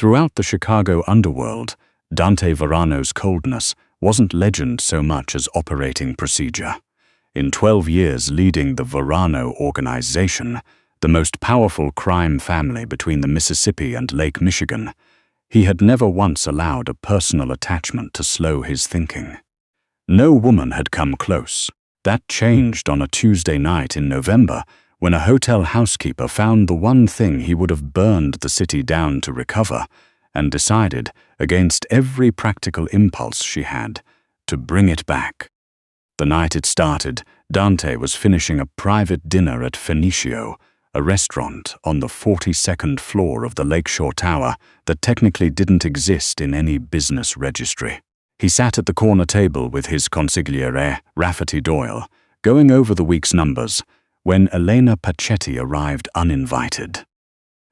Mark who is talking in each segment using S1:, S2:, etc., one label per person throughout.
S1: Throughout the Chicago underworld, Dante Varano's coldness wasn't legend so much as operating procedure. In 12 years leading the Varano organization, the most powerful crime family between the Mississippi and Lake Michigan, he had never once allowed a personal attachment to slow his thinking. No woman had come close. That changed on a Tuesday night in November when a hotel housekeeper found the one thing he would have burned the city down to recover and decided, against every practical impulse she had, to bring it back. The night it started, Dante was finishing a private dinner at Fenicio, a restaurant on the 42nd floor of the Lakeshore Tower that technically didn't exist in any business registry. He sat at the corner table with his consigliere, Rafferty Doyle, going over the week's numbers, when Elena Pacetti arrived uninvited.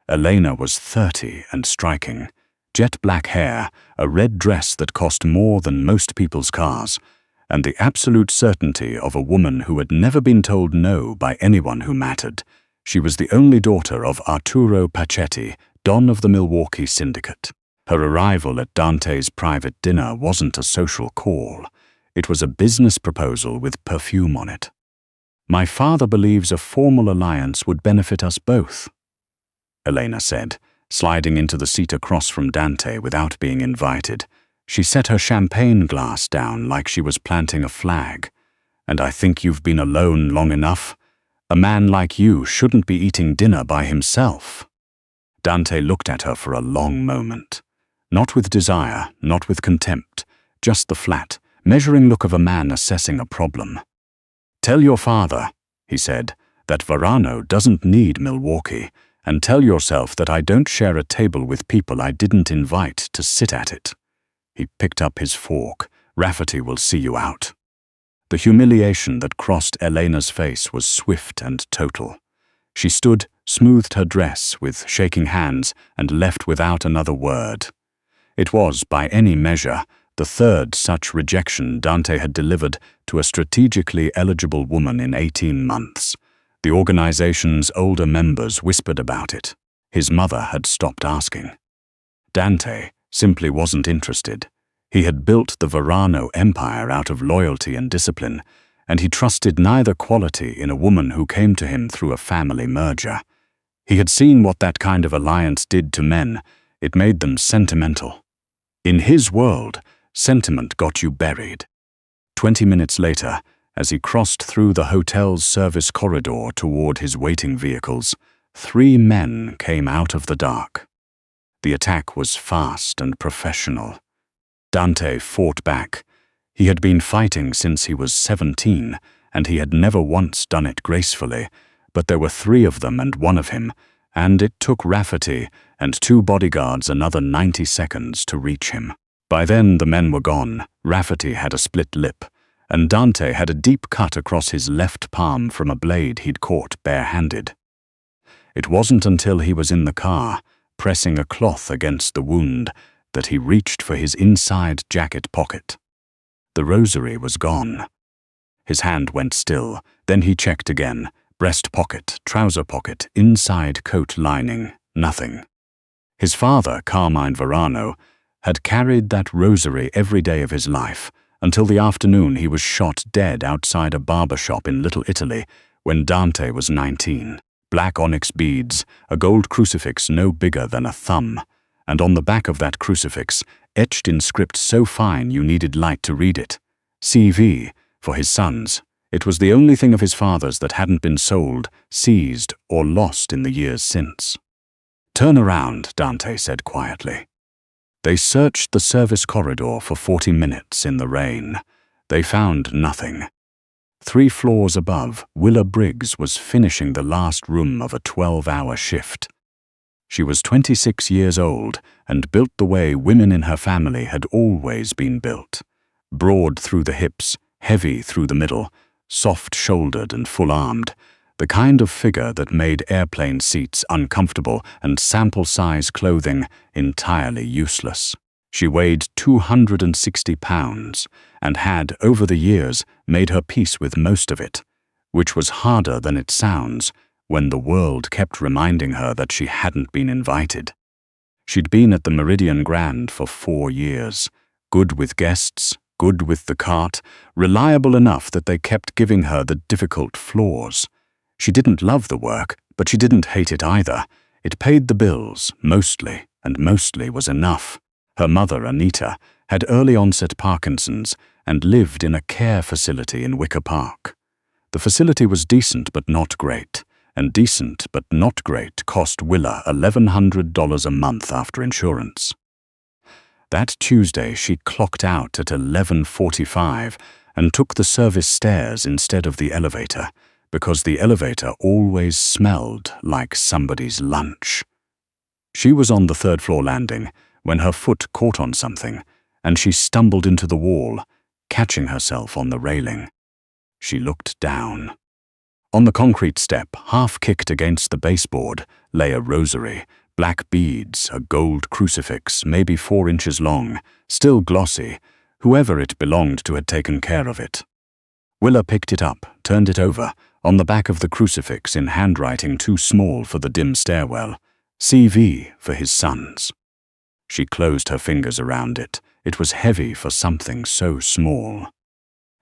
S1: Elena was 30 and striking, jet black hair, a red dress that cost more than most people's cars, and the absolute certainty of a woman who had never been told no by anyone who mattered. She was the only daughter of Arturo Pacetti, Don of the Milwaukee Syndicate. Her arrival at Dante's private dinner wasn't a social call. It was a business proposal with perfume on it. "My father believes a formal alliance would benefit us both," Elena said, sliding into the seat across from Dante without being invited. She set her champagne glass down like she was planting a flag. "And I think you've been alone long enough. A man like you shouldn't be eating dinner by himself." Dante looked at her for a long moment. Not with desire, not with contempt, just the flat, measuring look of a man assessing a problem. "Tell your father," he said, "that Varano doesn't need Milwaukee, and tell yourself that I don't share a table with people I didn't invite to sit at it." He picked up his fork. "Rafferty will see you out." The humiliation that crossed Elena's face was swift and total. She stood, smoothed her dress with shaking hands, and left without another word. It was, by any measure, the third such rejection Dante had delivered to a strategically eligible woman in 18 months. The organization's older members whispered about it. His mother had stopped asking. Dante simply wasn't interested. He had built the Varano empire out of loyalty and discipline, and he trusted neither quality in a woman who came to him through a family merger. He had seen what that kind of alliance did to men. It made them sentimental. In his world, sentiment got you buried. 20 minutes later, as he crossed through the hotel's service corridor toward his waiting vehicles, 3 men came out of the dark. The attack was fast and professional. Dante fought back. He had been fighting since he was 17, and he had never once done it gracefully, but there were 3 of them and 1 of him, and it took Rafferty and 2 bodyguards another 90 seconds to reach him. By then the men were gone. Rafferty had a split lip, and Dante had a deep cut across his left palm from a blade he'd caught barehanded. It wasn't until he was in the car, pressing a cloth against the wound, that he reached for his inside jacket pocket. The rosary was gone. His hand went still, then he checked again. Breast pocket, trouser pocket, inside coat lining, nothing. His father, Carmine Varano, had carried that rosary every day of his life, until the afternoon he was shot dead outside a barber shop in Little Italy when Dante was 19. Black onyx beads, a gold crucifix no bigger than a thumb, and on the back of that crucifix, etched in script so fine you needed light to read it, CV, for his sons. It was the only thing of his father's that hadn't been sold, seized, or lost in the years since. "Turn around," Dante said quietly. They searched the service corridor for 40 minutes in the rain. They found nothing. 3 floors above, Willa Briggs was finishing the last room of a 12-hour shift. She was 26 years old and built the way women in her family had always been built. Broad through the hips, heavy through the middle, soft-shouldered and full-armed, the kind of figure that made airplane seats uncomfortable and sample-size clothing entirely useless. She weighed 260 pounds and had, over the years, made her peace with most of it, which was harder than it sounds when the world kept reminding her that she hadn't been invited. She'd been at the Meridian Grand for 4 years. Good with guests, good with the cart, reliable enough that they kept giving her the difficult floors. She didn't love the work, but she didn't hate it either. It paid the bills, mostly, and mostly was enough. Her mother, Anita, had early-onset Parkinson's and lived in a care facility in Wicker Park. The facility was decent but not great, and decent but not great cost Willa $1,100 a month after insurance. That Tuesday she clocked out at 11:45 and took the service stairs instead of the elevator, because the elevator always smelled like somebody's lunch. She was on the third-floor landing when her foot caught on something, and she stumbled into the wall, catching herself on the railing. She looked down. On the concrete step, half-kicked against the baseboard, lay a rosary, black beads, a gold crucifix, maybe 4 inches long, still glossy. Whoever it belonged to had taken care of it. Willa picked it up, turned it over, on the back of the crucifix in handwriting too small for the dim stairwell, CV for his sons. She closed her fingers around it. It was heavy for something so small.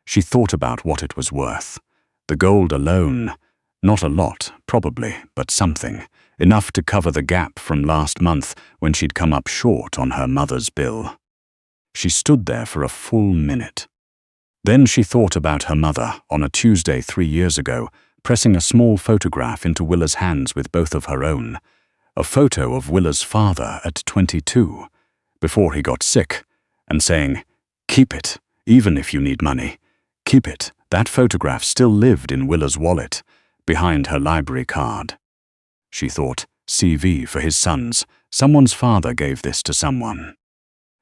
S1: She thought about what it was worth. The gold alone, not a lot, probably, but something, enough to cover the gap from last month when she'd come up short on her mother's bill. She stood there for a full minute. Then she thought about her mother on a Tuesday 3 years ago, pressing a small photograph into Willa's hands with both of her own. A photo of Willa's father at 22, before he got sick, and saying, "Keep it, even if you need money. Keep it." That photograph still lived in Willa's wallet, behind her library card. She thought, CV for his sons. Someone's father gave this to someone.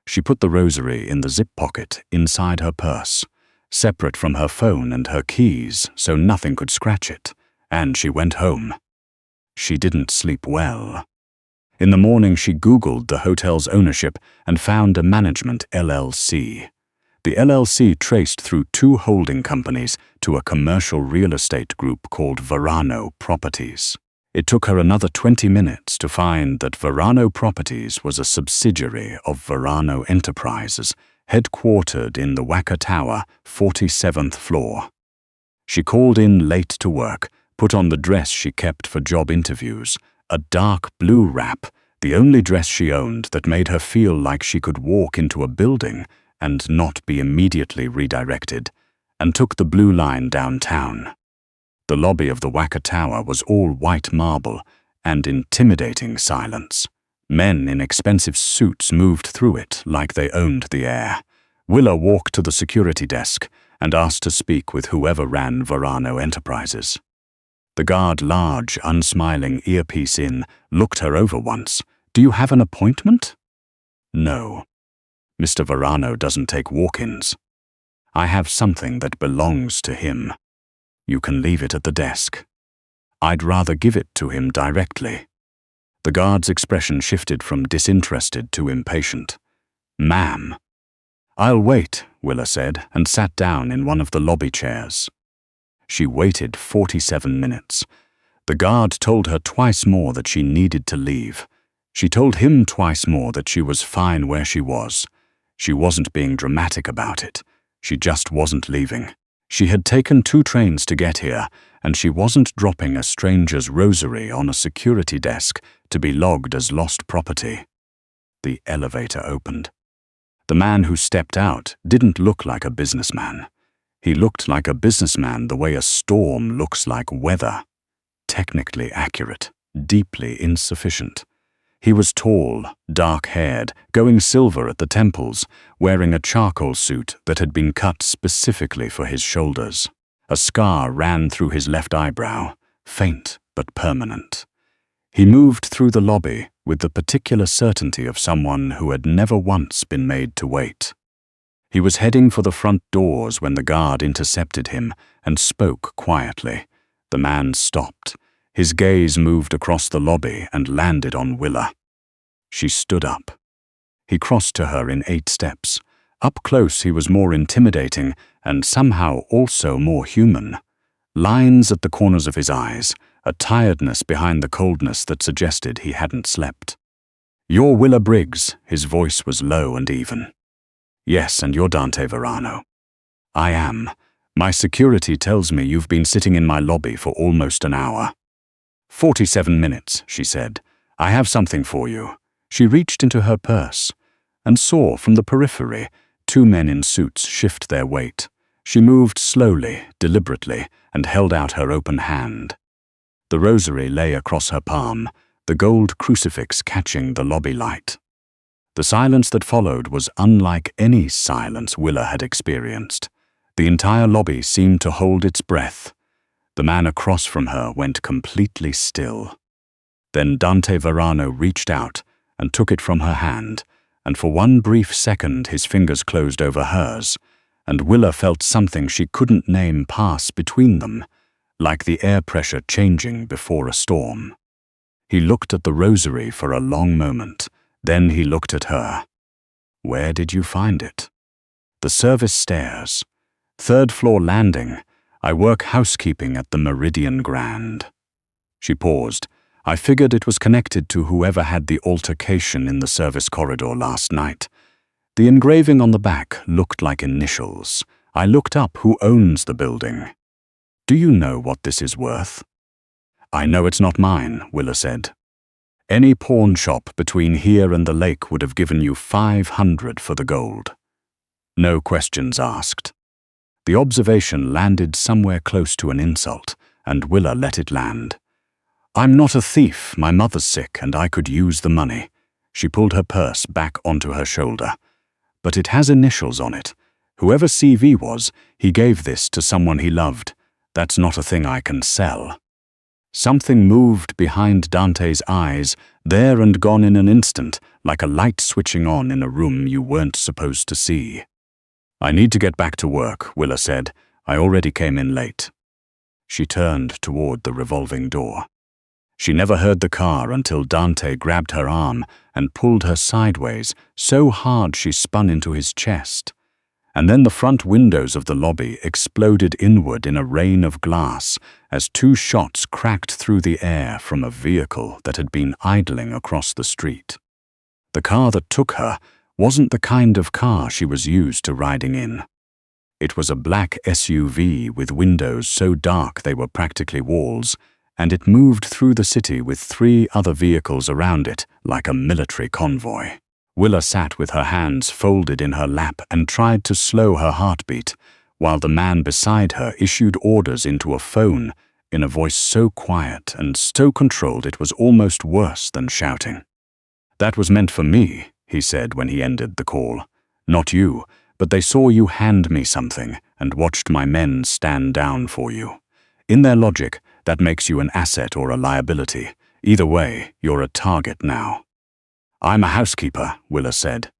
S1: She put the rosary in the zip pocket inside her purse, separate from her phone and her keys so nothing could scratch it, and she went home. She didn't sleep well. In the morning she Googled the hotel's ownership and found a management LLC. The LLC traced through 2 holding companies to a commercial real estate group called Varano Properties. It took her another 20 minutes to find that Varano Properties was a subsidiary of Varano Enterprises, headquartered in the Wacker Tower, 47th floor. She called in late to work, put on the dress she kept for job interviews, a dark blue wrap, the only dress she owned that made her feel like she could walk into a building and not be immediately redirected, and took the blue line downtown. The lobby of the Wacker Tower was all white marble and intimidating silence. Men in expensive suits moved through it like they owned the air. Willa walked to the security desk and asked to speak with whoever ran Varano Enterprises. The guard, large, unsmiling, earpiece in, looked her over once. "Do you have an appointment?" "No. Mr. Varano doesn't take walk-ins. I have something that belongs to him. You can leave it at the desk. I'd rather give it to him directly." The guard's expression shifted from disinterested to impatient. "Ma'am." "I'll wait," Willa said, and sat down in one of the lobby chairs. She waited 47 minutes. The guard told her twice more that she needed to leave. She told him twice more that she was fine where she was. She wasn't being dramatic about it. She just wasn't leaving. She had taken 2 trains to get here, and she wasn't dropping a stranger's rosary on a security desk to be logged as lost property. The elevator opened. The man who stepped out didn't look like a businessman. He looked like a businessman the way a storm looks like weather. Technically accurate, deeply insufficient. He was tall, dark-haired, going silver at the temples, wearing a charcoal suit that had been cut specifically for his shoulders. A scar ran through his left eyebrow, faint but permanent. He moved through the lobby with the particular certainty of someone who had never once been made to wait. He was heading for the front doors when the guard intercepted him and spoke quietly. The man stopped. His gaze moved across the lobby and landed on Willa. She stood up. He crossed to her in 8 steps. Up close he was more intimidating and somehow also more human. Lines at the corners of his eyes, a tiredness behind the coldness that suggested he hadn't slept. "You're Willa Briggs." His voice was low and even. "Yes, and you're Dante Varano." "I am. My security tells me you've been sitting in my lobby for almost an hour." 47 minutes, she said. "I have something for you." She reached into her purse and saw from the periphery 2 men in suits shift their weight. She moved slowly, deliberately, and held out her open hand. The rosary lay across her palm, the gold crucifix catching the lobby light. The silence that followed was unlike any silence Willa had experienced. The entire lobby seemed to hold its breath. The man across from her went completely still. Then Dante Varano reached out and took it from her hand, and for one brief second his fingers closed over hers, and Willa felt something she couldn't name pass between them, like the air pressure changing before a storm. He looked at the rosary for a long moment, then he looked at her. "Where did you find it?" "The service stairs. 3rd floor landing. I work housekeeping at the Meridian Grand." She paused. "I figured it was connected to whoever had the altercation in the service corridor last night. The engraving on the back looked like initials. I looked up who owns the building." "Do you know what this is worth?" "I know it's not mine," Willa said. "Any pawn shop between here and the lake would have given you 500 for the gold." No questions asked. The observation landed somewhere close to an insult, and Willa let it land. "I'm not a thief. My mother's sick, and I could use the money." She pulled her purse back onto her shoulder. "But it has initials on it. Whoever CV was, he gave this to someone he loved. That's not a thing I can sell." Something moved behind Dante's eyes, there and gone in an instant, like a light switching on in a room you weren't supposed to see. "I need to get back to work," Willa said. "I already came in late." She turned toward the revolving door. She never heard the car until Dante grabbed her arm and pulled her sideways, so hard she spun into his chest. And then the front windows of the lobby exploded inward in a rain of glass as 2 shots cracked through the air from a vehicle that had been idling across the street. The car that took her wasn't the kind of car she was used to riding in. It was a black SUV with windows so dark they were practically walls, and it moved through the city with 3 other vehicles around it like a military convoy. Willa sat with her hands folded in her lap and tried to slow her heartbeat, while the man beside her issued orders into a phone in a voice so quiet and so controlled it was almost worse than shouting. "That was meant for me," he said when he ended the call. "Not you, but they saw you hand me something and watched my men stand down for you. In their logic, that makes you an asset or a liability. Either way, you're a target now." "I'm a housekeeper," Willa said.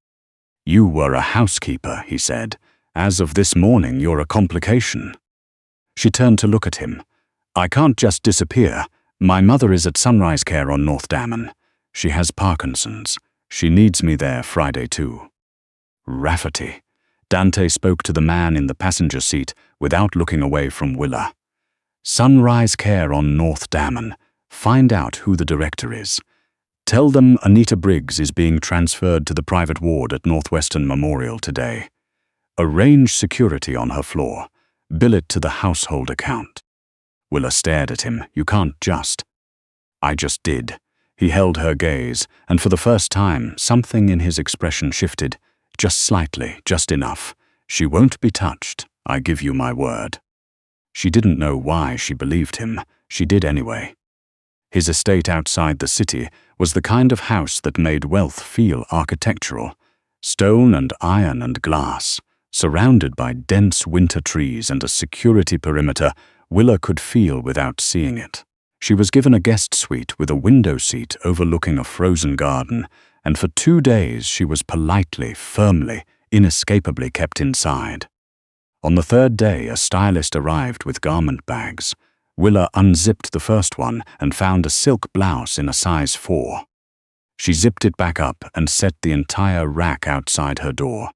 S1: "You were a housekeeper," he said. "As of this morning, you're a complication." She turned to look at him. "I can't just disappear. My mother is at Sunrise Care on North Dammon. She has Parkinson's. She needs me there Friday too." "Rafferty." Dante spoke to the man in the passenger seat without looking away from Willa. "Sunrise Care on North Dammon. Find out who the director is. Tell them Anita Briggs is being transferred to the private ward at Northwestern Memorial today. Arrange security on her floor. Bill it to the household account." Willa stared at him. "You can't just." "I just did." He held her gaze, and for the first time, something in his expression shifted. "Just slightly, just enough. She won't be touched. I give you my word." She didn't know why she believed him. She did anyway. His estate outside the city was the kind of house that made wealth feel architectural. Stone and iron and glass, surrounded by dense winter trees and a security perimeter Willa could feel without seeing it. She was given a guest suite with a window seat overlooking a frozen garden, and for 2 days she was politely, firmly, inescapably kept inside. On the 3rd day, a stylist arrived with garment bags. Willa unzipped the first one and found a silk blouse in a size 4. She zipped it back up and set the entire rack outside her door.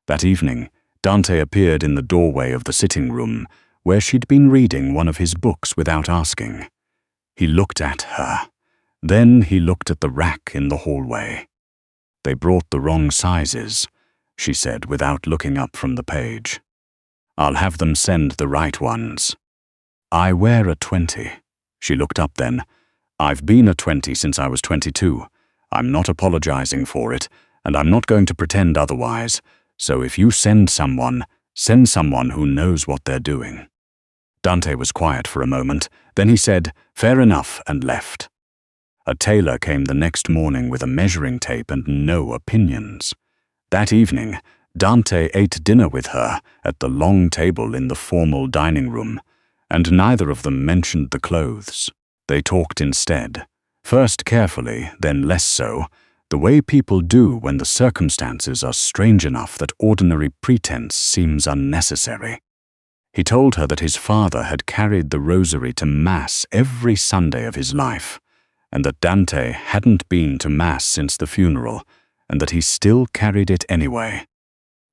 S1: That evening, Dante appeared in the doorway of the sitting room, where she'd been reading one of his books without asking. He looked at her. Then he looked at the rack in the hallway. "They brought the wrong sizes," she said without looking up from the page. "I'll have them send the right ones." "I wear a 20. She looked up then. "I've been a 20 since I was 22. I'm not apologizing for it, and I'm not going to pretend otherwise. So if you send someone who knows what they're doing." Dante was quiet for a moment. Then he said, "Fair enough," and left. A tailor came the next morning with a measuring tape and no opinions. That evening, Dante ate dinner with her at the long table in the formal dining room, and neither of them mentioned the clothes. They talked instead, first carefully, then less so, the way people do when the circumstances are strange enough that ordinary pretense seems unnecessary. He told her that his father had carried the Rosary to Mass every Sunday of his life, and that Dante hadn't been to Mass since the funeral, and that he still carried it anyway.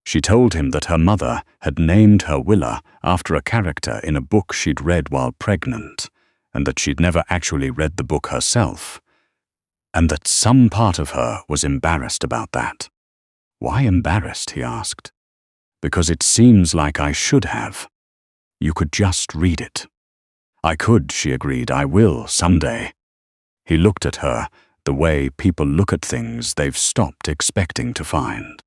S1: She told him that her mother had named her Willa after a character in a book she'd read while pregnant, and that she'd never actually read the book herself, and that some part of her was embarrassed about that. "Why embarrassed?" he asked. "Because it seems like I should have. You could just read it." "I could," she agreed. "I will, someday." He looked at her the way people look at things they've stopped expecting to find.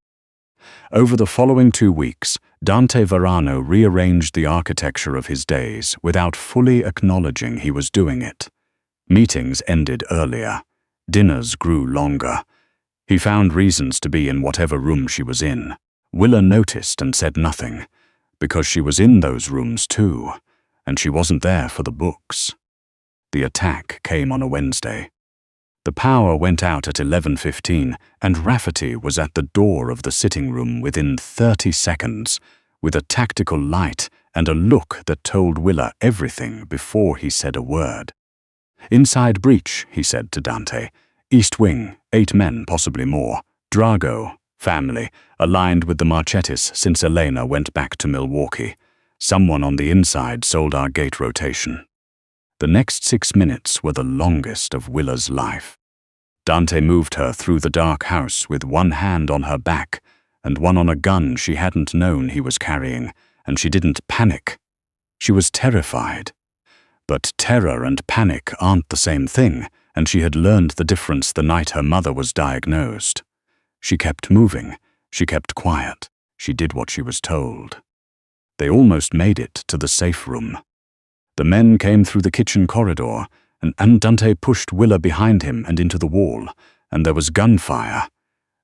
S1: Over the following 2 weeks, Dante Varano rearranged the architecture of his days without fully acknowledging he was doing it. Meetings ended earlier. Dinners grew longer. He found reasons to be in whatever room she was in. Willa noticed and said nothing, because she was in those rooms too, and she wasn't there for the books. The attack came on a Wednesday. The power went out at 11:15, and Rafferty was at the door of the sitting room within 30 seconds, with a tactical light and a look that told Willa everything before he said a word. "Inside breach," he said to Dante. "East wing, 8 men, possibly more. Drago, family, aligned with the Marchettis since Elena went back to Milwaukee. Someone on the inside sold our gate rotation." The next 6 minutes were the longest of Willa's life. Dante moved her through the dark house with one hand on her back and one on a gun she hadn't known he was carrying, and she didn't panic. She was terrified. But terror and panic aren't the same thing, and she had learned the difference the night her mother was diagnosed. She kept moving. She kept quiet. She did what she was told. They almost made it to the safe room. The men came through the kitchen corridor, and Dante pushed Willa behind him and into the wall, and there was gunfire.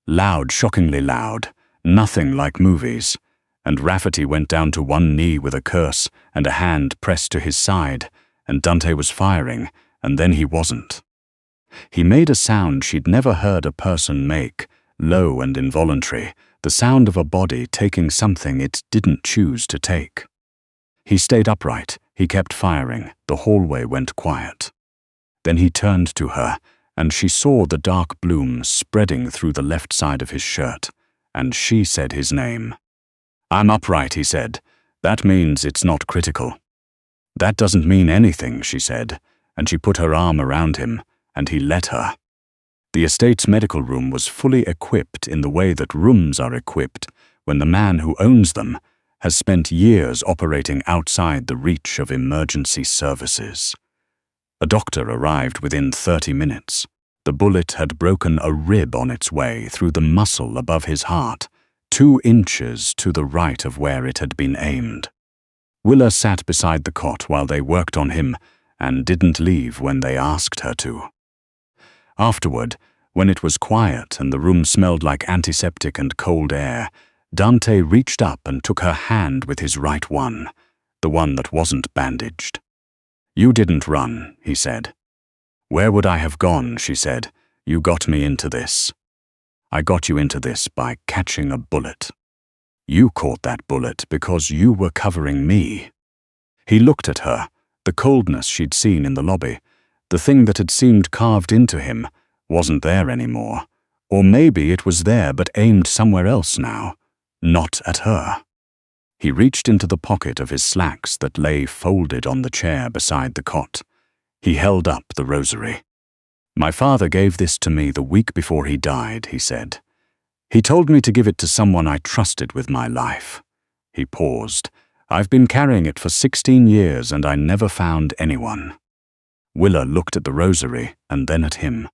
S1: Loud, shockingly loud, nothing like movies, and Rafferty went down to one knee with a curse and a hand pressed to his side, and Dante was firing, and then he wasn't. He made a sound she'd never heard a person make, low and involuntary, the sound of a body taking something it didn't choose to take. He stayed upright. He kept firing. The hallway went quiet. Then he turned to her, and she saw the dark bloom spreading through the left side of his shirt, and she said his name. "I'm upright," he said. "That means it's not critical." "That doesn't mean anything," she said, and she put her arm around him, and he let her. The estate's medical room was fully equipped in the way that rooms are equipped when the man who owns them has spent years operating outside the reach of emergency services. A doctor arrived within 30 minutes. The bullet had broken a rib on its way through the muscle above his heart, 2 inches to the right of where it had been aimed. Willa sat beside the cot while they worked on him and didn't leave when they asked her to. Afterward, when it was quiet and the room smelled like antiseptic and cold air, Dante reached up and took her hand with his right one, the one that wasn't bandaged. "You didn't run," he said. "Where would I have gone?" she said. "You got me into this." "I got you into this by catching a bullet. You caught that bullet because you were covering me." He looked at her, the coldness she'd seen in the lobby, the thing that had seemed carved into him, wasn't there anymore. Or maybe it was there but aimed somewhere else now. Not at her. He reached into the pocket of his slacks that lay folded on the chair beside the cot. He held up the Rosary. "My father gave this to me the week before he died," he said. "He told me to give it to someone I trusted with my life." He paused. "I've been carrying it for 16 years and I never found anyone." Willa looked at the rosary and then at him.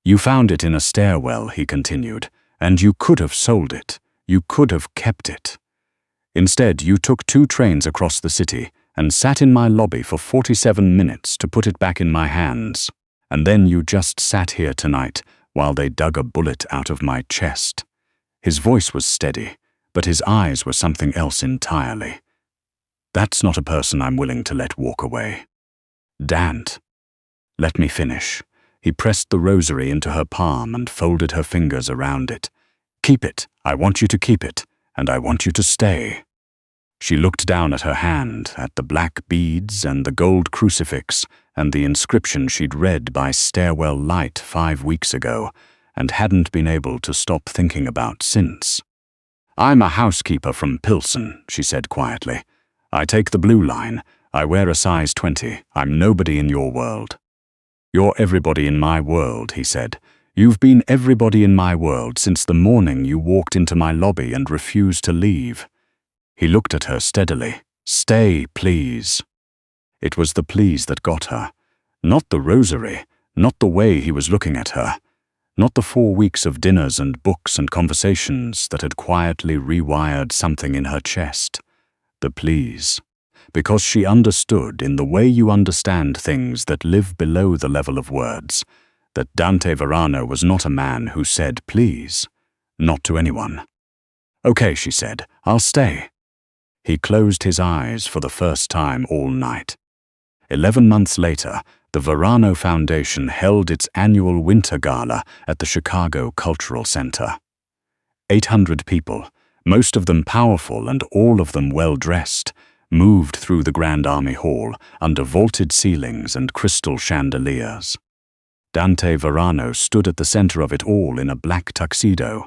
S1: "You found it in a stairwell," he continued, "and you could have sold it. You could have kept it. Instead, you took 2 trains across the city and sat in my lobby for 47 minutes to put it back in my hands. And then you just sat here tonight while they dug a bullet out of my chest." His voice was steady, but his eyes were something else entirely. "That's not a person I'm willing to let walk away." "Dante, let me finish." He pressed the rosary into her palm and folded her fingers around it. "Keep it. I want you to keep it, and I want you to stay." She looked down at her hand, at the black beads and the gold crucifix and the inscription she'd read by stairwell light 5 weeks ago and hadn't been able to stop thinking about since. "I'm a housekeeper from Pilsen," she said quietly. "I take the blue line. I wear a size 20. I'm nobody in your world." "You're everybody in my world," he said. "You've been everybody in my world since the morning you walked into my lobby and refused to leave." He looked at her steadily. "Stay, please." It was the please that got her. Not the rosary, not the way he was looking at her, not the 4 weeks of dinners and books and conversations that had quietly rewired something in her chest. The please. Because she understood, in the way you understand things that live below the level of words, that Dante Varano was not a man who said please. Not to anyone. "Okay," she said, "I'll stay." He closed his eyes for the first time all night. 11 months later, the Varano Foundation held its annual winter gala at the Chicago Cultural Center. 800 people, most of them powerful and all of them well-dressed, moved through the Grand Army Hall under vaulted ceilings and crystal chandeliers. Dante Varano stood at the center of it all in a black tuxedo,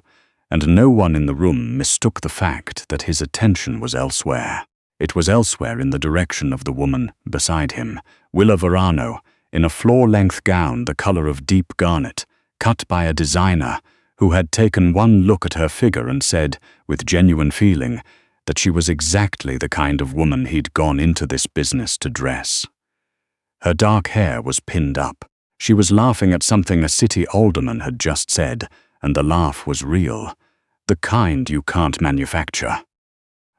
S1: and no one in the room mistook the fact that his attention was elsewhere. It was elsewhere in the direction of the woman beside him, Willa Briggs, in a floor-length gown the color of deep garnet, cut by a designer who had taken one look at her figure and said, with genuine feeling, that she was exactly the kind of woman he'd gone into this business to dress. Her dark hair was pinned up. She was laughing at something a city alderman had just said, and the laugh was real, the kind you can't manufacture.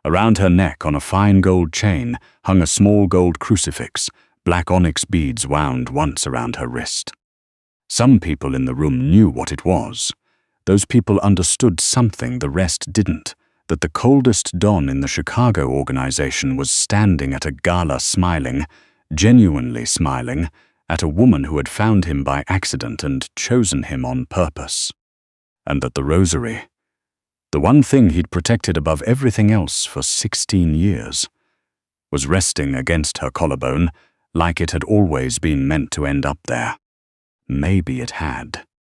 S1: Around her neck, on a fine gold chain, hung a small gold crucifix, black onyx beads wound once around her wrist. Some people in the room knew what it was. Those people understood something the rest didn't, that the coldest don in the Chicago organization was standing at a gala smiling, genuinely smiling, at a woman who had found him by accident and chosen him on purpose. And that the rosary, the one thing he'd protected above everything else for 16 years, was resting against her collarbone like it had always been meant to end up there. Maybe it had.